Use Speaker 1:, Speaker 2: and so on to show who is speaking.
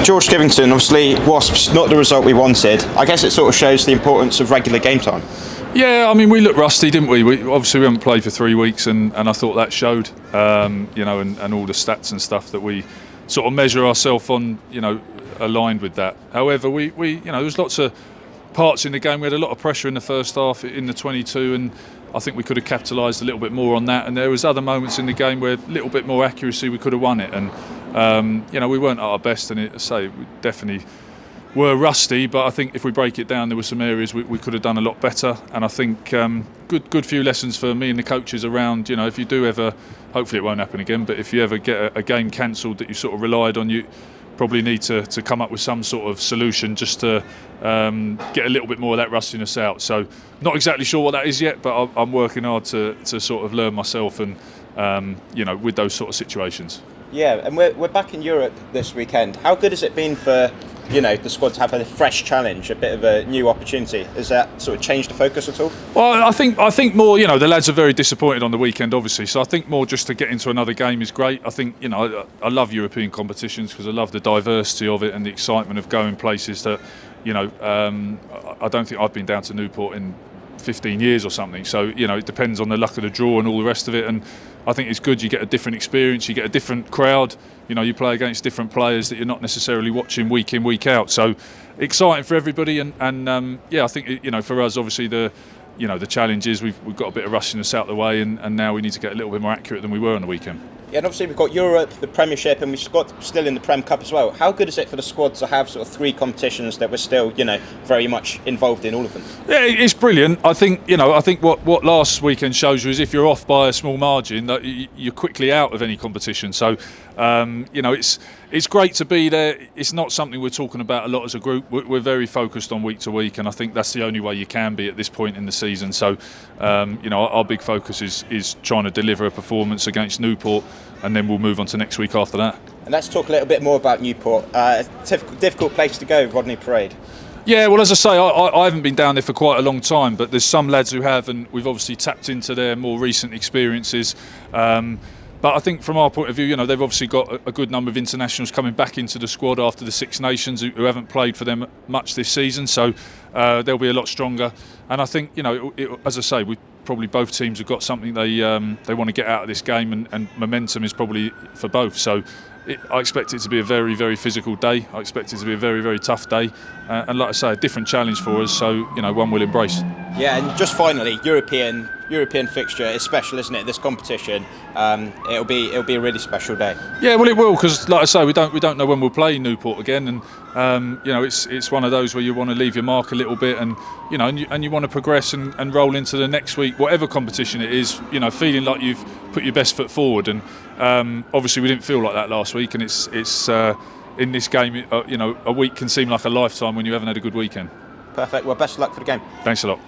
Speaker 1: George Skivington, obviously Wasps, not the result we wanted. I guess it sort of shows the importance of regular game time.
Speaker 2: Yeah, I mean, we looked rusty, didn't we? We haven't played for 3 weeks, and I thought that showed, and all the stats and stuff that we sort of measure ourselves on, aligned with that. However, we there was lots of parts in the game. We had a lot of pressure in the first half in the 22, and I think we could have capitalised a little bit more on that. And there was other moments in the game where a little bit more accuracy, we could have won it. And we weren't at our best, and we definitely were rusty. But I think if we break it down, there were some areas we could have done a lot better. And I think good few lessons for me and the coaches around. If you do ever, hopefully it won't happen again, but if you ever get a game cancelled that you sort of relied on, you probably need to come up with some sort of solution just to get a little bit more of that rustiness out. So not exactly sure what that is yet, but I'm working hard to sort of learn myself and with those sort of situations.
Speaker 1: Yeah, and we're back in Europe this weekend. How good has it been for the squad to have a fresh challenge, a bit of a new opportunity? Has that sort of changed the focus at all?
Speaker 2: Well, I think more. The lads are very disappointed on the weekend, obviously. So I think more just to get into another game is great. I think I love European competitions because I love the diversity of it and the excitement of going places that I don't think I've been down to Newport in 15 years or something. So it depends on the luck of the draw and all the rest of it. And I think it's good. You get a different experience. You get a different crowd. You play against different players that you're not necessarily watching week in, week out. So exciting for everybody. And I think for us, obviously the challenge is we've got a bit of rustiness out the way, and now we need to get a little bit more accurate than we were on the weekend.
Speaker 1: Yeah, and obviously we've got Europe, the Premiership, and we've got still in the Prem Cup as well. How good is it for the squad to have sort of 3 competitions that we're still, very much involved in all of them? Yeah,
Speaker 2: it's brilliant. I think what last weekend shows you is if you're off by a small margin, that you're quickly out of any competition. So, it's great to be there. It's not something we're talking about a lot as a group. We're very focused on week to week, and I think that's the only way you can be at this point in the season. So, our big focus is trying to deliver a performance against Newport, and then we'll move on to next week after that.
Speaker 1: And let's talk a little bit more about Newport. Difficult place to go, Rodney Parade.
Speaker 2: Yeah, well, as I say, I haven't been down there for quite a long time, but there's some lads who have, and we've obviously tapped into their more recent experiences. But I think from our point of view, they've obviously got a good number of internationals coming back into the squad after the Six Nations who haven't played for them much this season. So they'll be a lot stronger. And I think, as I say, probably both teams have got something they want to get out of this game, and momentum is probably for both. So I expect it to be a very, very physical day. I expect it to be a very, very tough day. And like I say, a different challenge for us. So, one we'll embrace. Yeah,
Speaker 1: and just finally, European fixture is special, isn't it? This competition, it'll be a really special day.
Speaker 2: Yeah, well, it will, because like I say, we don't know when we'll play Newport again, and it's one of those where you want to leave your mark a little bit, and you want to progress and roll into the next week, whatever competition it is. Feeling like you've put your best foot forward, and obviously we didn't feel like that last week, and it's in this game, a week can seem like a lifetime when you haven't had a good weekend.
Speaker 1: Perfect. Well, best of luck for the game.
Speaker 2: Thanks a lot.